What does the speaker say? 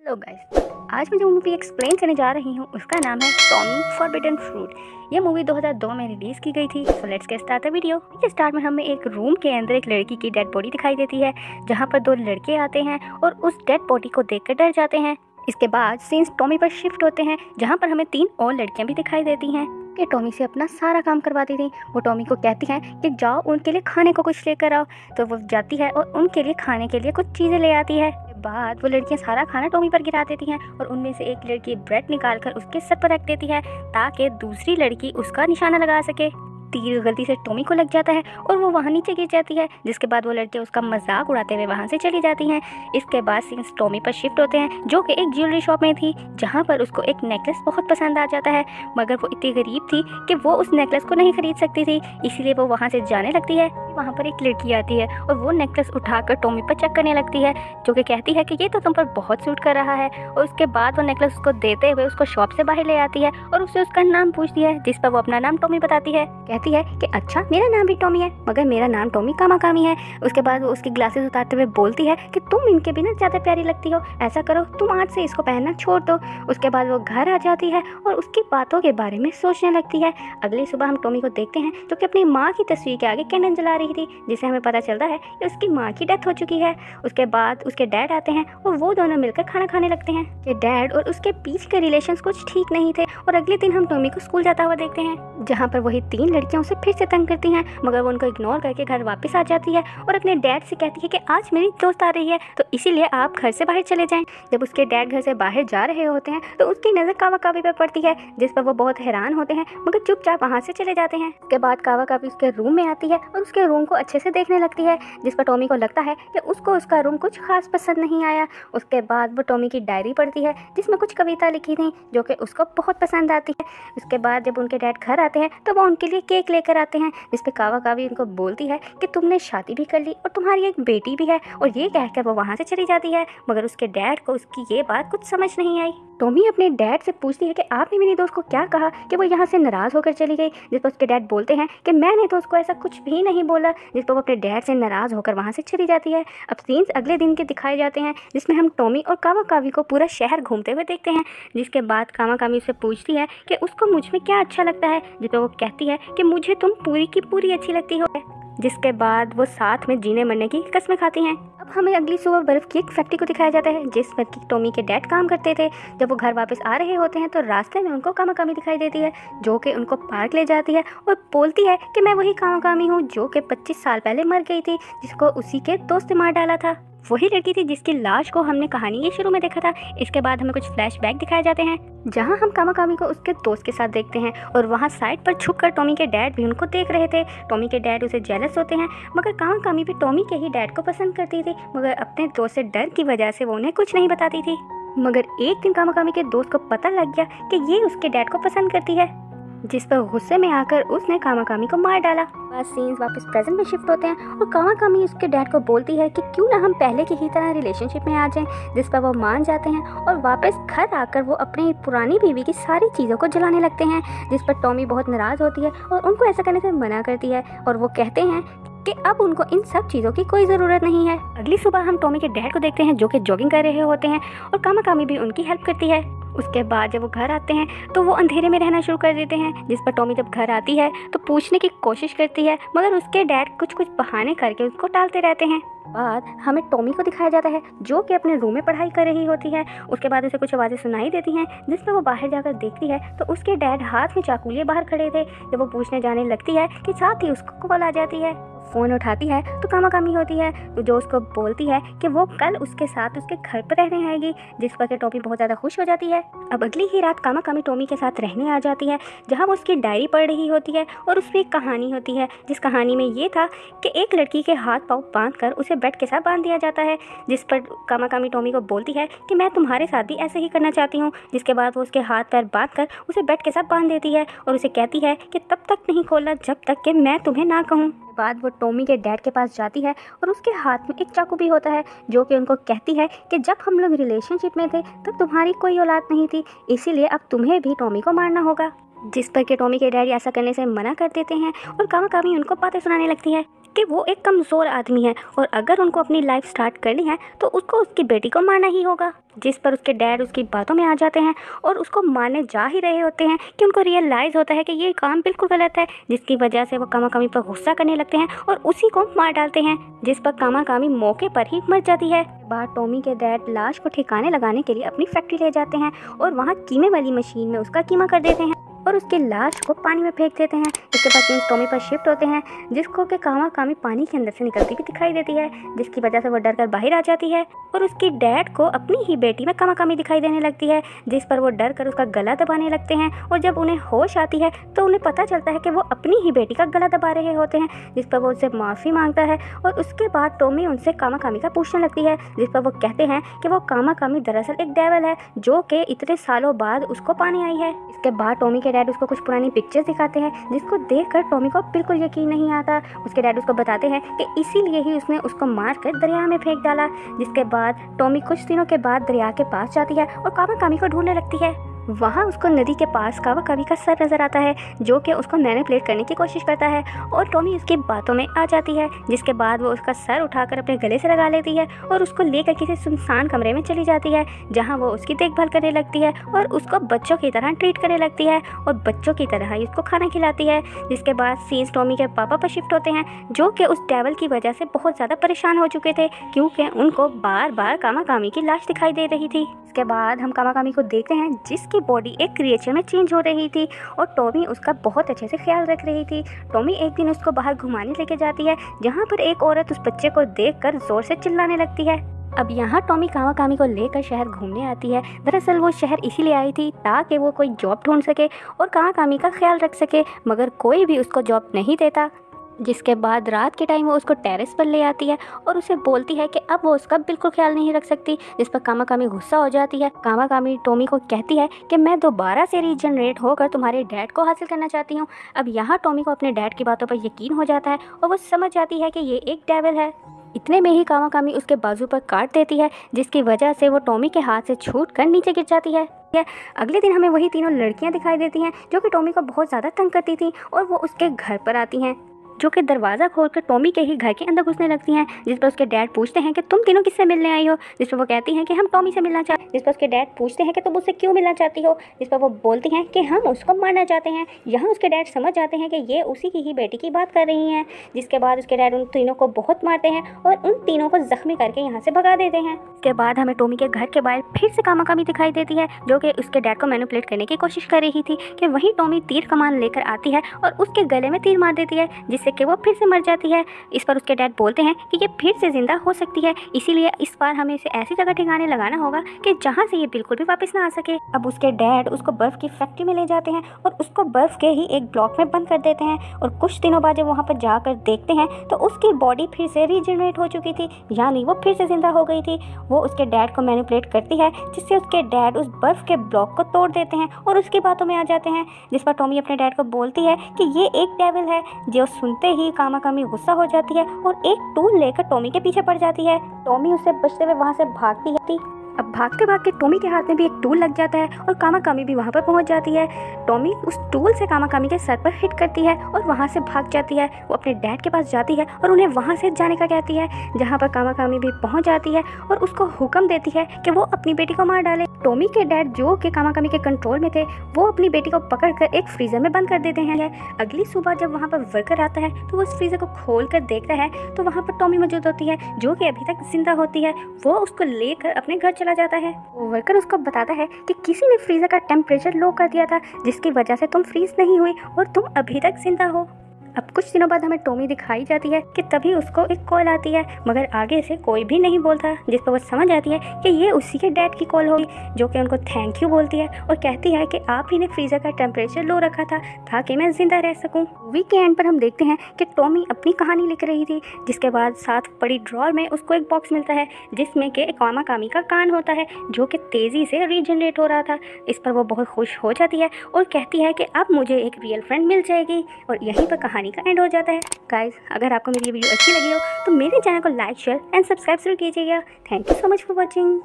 Hello guys, आज मैं जो मूवी एक्सप्लेन करने जा रही हूँ उसका नाम है टॉमी फॉरबिडन फ्रूट। ये मूवी 2002 में रिलीज़ की गई थी। So let's get start the video. इसके स्टार्ट में हमें एक रूम के अंदर एक लड़की की डेड बॉडी दिखाई देती है, जहाँ पर दो लड़के आते हैं और उस डेड बॉडी को देखकर डर जाते हैं। इसके बाद सीन्स टॉमी पर शिफ्ट होते हैं, जहाँ पर हमें 3 और लड़कियाँ भी दिखाई देती हैं कि टॉमी से अपना सारा काम करवाती थी। वो टॉमी को कहती हैं कि जाओ उनके लिए खाने को कुछ लेकर आओ, तो वो जाती है और उनके लिए खाने के लिए कुछ चीज़ें ले आती है। बाद वो लड़कियां सारा खाना टॉमी पर गिरा देती हैं और उनमें से एक लड़की ब्रेड निकालकर उसके सर पर रख देती है ताकि दूसरी लड़की उसका निशाना लगा सके। तीर गलती से टॉमी को लग जाता है और वो वहाँ नीचे गिर जाती है, जिसके बाद वो लड़कियां उसका मजाक उड़ाते हुए वहाँ से चली जाती हैं। इसके बाद सीन्स टॉमी पर शिफ्ट होते हैं, जो कि एक ज्वेलरी शॉप में थी, जहाँ पर उसको एक नेकलेस बहुत पसंद आ जाता है, मगर वो इतनी गरीब थी कि वो उस नेकलेस को नहीं खरीद सकती थी। इसीलिए वो वहाँ से जाने लगती है। वहाँ पर एक लड़की आती है और वो नेकलेस उठाकर टॉमी पर चेक करने लगती है, जो कि कहती है कि ये तो तुम पर बहुत सूट कर रहा है। और उसके बाद वो नेकलेस उसको देते हुए उसको शॉप से बाहर ले आती है और उससे उसका नाम पूछती है, जिस पर वो अपना नाम टॉमी बताती है। कहती है कि अच्छा, मेरा नाम भी टॉमी है, मगर मेरा नाम टॉमी कामाकामी है। उसके बाद वो उसकी ग्लासेस उतारते हुए बोलती है कि तुम इनके बिना ज़्यादा प्यारी लगती हो, ऐसा करो तुम आज से इसको पहनना छोड़ दो। उसके बाद वो घर आ जाती है और उसकी बातों के बारे में सोचने लगती है। अगली सुबह हम टॉमी को देखते हैं जो कि अपनी माँ की तस्वीर के आगे कैंडल जला रही थी, जिससे हमें पता चलता है कि उसकी माँ की डेथ हो चुकी है। उसके बाद उसके डैड आते हैं और वो दोनों मिलकर खाना खाने लगते हैं कि डैड और उसके बीच के रिलेशंस कुछ ठीक नहीं थे। और अगले दिन हम टॉमी को स्कूल जाता हुआ देखते हैं, जहाँ पर वही 3 लड़कियां उसे फिर से तंग करती हैं, मगर वो उनको इग्नोर करके घर वापस आ जाती है और अपने डैड से कहती है कि आज मेरी दोस्त आ रही है, तो इसीलिए आप घर से बाहर चले जाएं। जब उसके डैड घर से बाहर जा रहे होते हैं तो उसकी नज़र कावाकाबी पर पड़ती है, जिस पर वो बहुत हैरान होते हैं, मगर चुपचाप वहाँ से चले जाते हैं। उसके बाद कावाकाबी उसके रूम में आती है और उसके रूम को अच्छे से देखने लगती है, जिस पर टॉमी को लगता है कि उसको उसका रूम कुछ खास पसंद नहीं आया। उसके बाद वो टॉमी की डायरी पढ़ती है, जिसमें कुछ कविता लिखी थी जो कि उसको बहुत पसंद आती है। उसके बाद जब उनके डैड घर आते हैं तो वो उनके लिए केक लेकर आते हैं, जिस पे कावाकाबी उनको बोलती है कि तुमने शादी भी कर ली और तुम्हारी एक बेटी भी है, और ये कहकर वो वहाँ से चली जाती है। मगर उसके डैड को उसकी ये बात कुछ समझ नहीं आई। टॉमी अपने डैड से पूछती है कि आपने मेरी दोस्त को क्या कहा कि वो यहाँ से नाराज़ होकर चली गई, जिस पर उसके डैड बोलते हैं कि मैंने तो उसको ऐसा कुछ भी नहीं बोला, जिस पर वो अपने डैड से नाराज़ होकर वहाँ से चली जाती है। अब सीन्स अगले दिन के दिखाए जाते हैं, जिसमें हम टॉमी और कावाकाबी को पूरा शहर घूमते हुए देखते हैं। जिसके बाद कावाकाबी उससे पूछती है कि उसको मुझ में क्या अच्छा लगता है, जिस पर वो कहती है कि मुझे तुम पूरी की पूरी अच्छी लगती हो। जिसके बाद वो साथ में जीने मरने की कसमें खाती हैं। अब हमें अगली सुबह बर्फ़ की एक फैक्ट्री को दिखाया जाता है, जिस पर कि टॉमी के डैड काम करते थे। जब वो घर वापस आ रहे होते हैं तो रास्ते में उनको कामाकामी दिखाई देती है, जो कि उनको पार्क ले जाती है और बोलती है कि मैं वही कामाकामी हूँ जो कि 25 साल पहले मर गई थी, जिसको उसी के दोस्त ने मार डाला था। वही लड़की थी जिसकी लाश को हमने कहानी के शुरू में देखा था। इसके बाद हमें कुछ फ्लैशबैक दिखाए जाते हैं, जहां हम कामाकामी को उसके दोस्त के साथ देखते हैं और वहां साइड पर छुपकर टॉमी के डैड भी उनको देख रहे थे। टॉमी के डैड उसे जेलस होते हैं, मगर कामाकामी भी टॉमी के ही डैड को पसंद करती थी, मगर अपने दोस्त से डर की वजह से वो उन्हें कुछ नहीं बताती थी। मगर एक दिन कामाकामी के दोस्त को पता लग गया कि ये उसके डैड को पसंद करती है, जिस पर गुस्से में आकर उसने कामाकामी को मार डाला। बस सीन्स वापस प्रेजेंट में शिफ्ट होते हैं और कामाकामी उसके डैड को बोलती है कि क्यों ना हम पहले की ही तरह रिलेशनशिप में आ जाएं, जिस पर वो मान जाते हैं और वापस घर आकर वो अपनी पुरानी बीवी की सारी चीज़ों को जलाने लगते हैं, जिस पर टॉमी बहुत नाराज़ होती है और उनको ऐसा करने से मना करती है और वो कहते हैं कि अब उनको इन सब चीज़ों की कोई ज़रूरत नहीं है। अगली सुबह हम टॉमी के डैड को देखते हैं, जो कि जॉगिंग कर रहे होते हैं और कामाकामी भी उनकी हेल्प करती है। उसके बाद जब वो घर आते हैं तो वो अंधेरे में रहना शुरू कर देते हैं, जिस पर टॉमी जब घर आती है तो पूछने की कोशिश करती है, मगर उसके डैड कुछ बहाने करके उसको टालते रहते हैं। बाद हमें टॉमी को दिखाया जाता है, जो कि अपने रूम में पढ़ाई कर रही होती है। उसके बाद उसे कुछ आवाज़ें सुनाई देती हैं, जिस पर वो बाहर जाकर देखती है तो उसके डैड हाथ में चाकू लिए बाहर खड़े थे। जब वो पूछने जाने लगती है कि साथ ही उसको कॉल आ जाती है। फ़ोन उठाती है तो कामाकामी होती है, तो जो उसको बोलती है कि वो कल उसके साथ उसके घर पर रहने आएगी, जिस पर कि टॉमी बहुत ज़्यादा खुश हो जाती है। अब अगली ही रात कामाकामी टॉमी के साथ रहने आ जाती है, जहाँ वो उसकी डायरी पढ़ रही होती है और उसमें एक कहानी होती है, जिस कहानी में ये था कि एक लड़की के हाथ पाँव बांधकर उसे बेड के साथ बांध दिया जाता है, जिस पर कामाकामी टॉमी को बोलती है कि मैं तुम्हारे साथ भी ऐसे ही करना चाहती हूँ। जिसके बाद वो उसके हाथ पैर बांधकर उसे बेड के साथ बांध देती है और उसे कहती है कि तब तक नहीं खोलना जब तक कि मैं तुम्हें ना कहूँ। बाद वो टॉमी के डैड के पास जाती है और उसके हाथ में एक चाकू भी होता है, जो कि उनको कहती है कि जब हम लोग रिलेशनशिप में थे तब तुम्हारी कोई औलाद नहीं थी, इसीलिए अब तुम्हें भी टॉमी को मारना होगा। जिस पर कि टॉमी के डैडी ऐसा करने से मना कर देते हैं और कामाकामी उनको बातें सुनाने लगती है। कि वो एक कमज़ोर आदमी है और अगर उनको अपनी लाइफ स्टार्ट करनी है तो उसको उसकी बेटी को मारना ही होगा। जिस पर उसके डैड उसकी बातों में आ जाते हैं और उसको मारने जा ही रहे होते हैं कि उनको रियलाइज़ होता है कि ये काम बिल्कुल गलत है, जिसकी वजह से वो कामाकामी पर गुस्सा करने लगते हैं और उसी को मार डालते हैं, जिस पर कामाकामी मौके पर ही मर जाती है। बाद टॉमी के डैड लाश को ठिकाने लगाने के लिए अपनी फैक्ट्री ले जाते हैं और वहाँ कीमे वाली मशीन में उसका कीमा कर देते हैं और उसकी लाश को पानी में फेंक देते हैं। इसके बाद सीन्स टॉमी पर शिफ्ट होते हैं, जिसको कि कामाकामी पानी के अंदर से निकलती भी दिखाई देती है, जिसकी वजह से वो डर कर बाहर आ जाती है और उसकी डैड को अपनी ही बेटी में कामाकामी दिखाई देने लगती है, जिस पर वो डर कर उसका गला दबाने लगते हैं और जब उन्हें होश आती है तो उन्हें पता चलता है कि वो अपनी ही बेटी का गला दबा रहे होते हैं, जिस पर वो उससे माफ़ी मांगता है और उसके बाद टॉमी उनसे कामाकामी का पूछने लगती है, जिस पर वो कहते हैं कि वो कामाकामी दरअसल एक डेविल है जो कि इतने सालों बाद उसको पाने आई है। इसके बाद टॉमी के डैड उसको कुछ पुरानी पिक्चर्स दिखाते हैं, जिसको देखकर टॉमी को बिल्कुल यकीन नहीं आता। उसके डैड उसको बताते हैं कि इसीलिए ही उसने उसको मारकर दरिया में फेंक डाला। जिसके बाद टॉमी कुछ दिनों के बाद दरिया के पास जाती है और कामाकामी को ढूंढने लगती है। वहाँ उसको नदी के पास कामाकामी का सर नज़र आता है जो कि उसको मैनिपुलेट करने की कोशिश करता है और टॉमी उसकी बातों में आ जाती है, जिसके बाद वो उसका सर उठाकर अपने गले से लगा लेती है और उसको लेकर किसी सुनसान कमरे में चली जाती है, जहाँ वो उसकी देखभाल करने लगती है और उसको बच्चों की तरह ट्रीट करने लगती है और बच्चों की तरह ही उसको खाना खिलाती है। जिसके बाद सीन्स टॉमी के पापा पर शिफ्ट होते हैं, जो कि उस डेविल की वजह से बहुत ज़्यादा परेशान हो चुके थे क्योंकि उनको बार बार कामाकामी की लाश दिखाई दे रही थी। इसके बाद हम कामाकामी को देखते हैं जिसकी बॉडी एक क्रिएचर में चेंज हो रही थी और टॉमी उसका बहुत अच्छे से ख्याल रख रही थी। टॉमी एक दिन उसको बाहर घुमाने लेके जाती है, जहाँ पर एक औरत उस बच्चे को देखकर जोर से चिल्लाने लगती है। अब यहाँ टॉमी कामाकामी को लेकर शहर घूमने आती है। दरअसल वो शहर इसीलिए आई थी ताकि वो कोई जॉब ढूंढ सके और कामाकामी का ख्याल रख सके, मगर कोई भी उसको जॉब नहीं देता। जिसके बाद रात के टाइम वो उसको टेरेस पर ले आती है और उसे बोलती है कि अब वो उसका बिल्कुल ख्याल नहीं रख सकती, जिस पर कामाकामी गुस्सा हो जाती है। कामाकामी टॉमी को कहती है कि मैं दोबारा से रीजनरेट होकर तुम्हारे डैड को हासिल करना चाहती हूँ। अब यहाँ टॉमी को अपने डैड की बातों पर यकीन हो जाता है और वो समझ जाती है कि ये एक डेविल है। इतने में ही कामाकामी उसके बाजू पर काट देती है, जिसकी वजह से वो टॉमी के हाथ से छूटकर नीचे गिर जाती है। अगले दिन हमें वही तीनों लड़कियां दिखाई देती हैं जो कि टॉमी को बहुत ज़्यादा तंग करती थी और वो उसके घर पर आती हैं, जो कि दरवाज़ा खोलकर टॉमी के ही घर के अंदर घुसने लगती हैं। जिस पर उसके डैड पूछते हैं कि तुम तीनों किससे मिलने आई हो, जिस पर वो कहती हैं कि हम टॉमी से मिलना चाहते हैं। जिस पर उसके डैड पूछते हैं कि तुम उससे क्यों मिलना चाहती हो, जिस पर वो बोलती हैं कि हम उसको मारना चाहते हैं। यहाँ उसके डैड समझ जाते हैं कि ये उसी की ही बेटी की बात कर रही हैं। जिसके बाद उसके डैड उन तीनों को बहुत मारते हैं और उन तीनों को जख्मी करके यहाँ से भगा देते हैं। उसके बाद हमें टॉमी के घर के बाहर फिर से कामाकामी दिखाई देती है, जो कि उसके डैड को मैनिपुलेट करने की कोशिश कर रही थी कि वहीं टॉमी तीर कमान लेकर आती है और उसके गले में तीर मार देती है, जिससे कि वो फिर से मर जाती है। इस पर उसके डैड बोलते हैं कि ये फिर से जिंदा हो सकती है, इसीलिए इस बार हमें इसे ऐसी जगह ठिकाने लगाना होगा कि जहाँ से ये बिल्कुल भी वापस ना आ सके। अब उसके डैड उसको बर्फ की फैक्ट्री में ले जाते हैं और उसको बर्फ के ही एक ब्लॉक में बंद कर देते हैं और कुछ दिनों बाद जब वहाँ पर जाकर देखते हैं तो उसकी बॉडी फिर से रीजनरेट हो चुकी थी, यानी वो फिर से जिंदा हो गई थी। वो उसके डैड को मैनिपुलेट करती है, जिससे उसके डैड उस बर्फ के ब्लॉक को तोड़ देते हैं और उसकी बातों में आ जाते हैं, जिस पर टॉमी अपने डैड को बोलती है कि ये एक डेविल है। जो सुनते ही कामाकामी गुस्सा हो जाती है और एक टूल लेकर टॉमी के पीछे पड़ जाती है। टॉमी उससे बचते हुए वहाँ से भागती है। अब भागते भागते टॉमी के हाथ में भी एक टूल लग जाता है और कामाकामी भी वहाँ पर पहुँच जाती है। टॉमी उस टूल से कामाकामी के सर पर हिट करती है और वहाँ से भाग जाती है। वो अपने डैड के पास जाती है और उन्हें वहाँ से जाने का कहती है, जहाँ पर कामाकामी भी पहुँच जाती है और उसको हुक्म देती है कि वो अपनी बेटी को मार डाले। टॉमी के डैड जो कि कामाकामी के कंट्रोल में थे, वो अपनी बेटी को पकड़कर एक फ्रीजर में बंद कर देते हैं। अगली सुबह जब वहाँ पर वर्कर आता है तो वो उस फ्रीजर को खोल कर देखता है तो वहाँ पर टॉमी मौजूद होती है, जो कि अभी तक जिंदा होती है। वो उसको लेकर अपने घर चला जाता है। वर्कर उसको बताता है कि किसी ने फ्रीजर का टेम्परेचर लो कर दिया था, जिसकी वजह से तुम फ्रीज नहीं हुई और तुम अभी तक जिंदा हो। अब कुछ दिनों बाद हमें टॉमी दिखाई जाती है कि तभी उसको एक कॉल आती है, मगर आगे से कोई भी नहीं बोलता, जिस पर वो समझ आती है कि ये उसी के डैड की कॉल होगी, जो कि उनको थैंक यू बोलती है और कहती है कि आप ही ने फ्रीजर का टेम्परेचर लो रखा था ताकि मैं जिंदा रह सकूं। मूवी के एंड पर हम देखते हैं कि टॉमी अपनी कहानी लिख रही थी, जिसके बाद साथ पड़ी ड्रॉर में उसको एक बॉक्स मिलता है जिसमें कि कामाकामी का कान होता है, जो कि तेज़ी से रीजनरेट हो रहा था। इस पर वो बहुत खुश हो जाती है और कहती है कि अब मुझे एक रियल फ्रेंड मिल जाएगी और यहीं पर कहानी का एंड हो जाता है। गाइस, अगर आपको मेरी वीडियो अच्छी लगी हो तो मेरे चैनल को लाइक, शेयर एंड सब्सक्राइब जरूर कीजिएगा। Thank you so much for watching.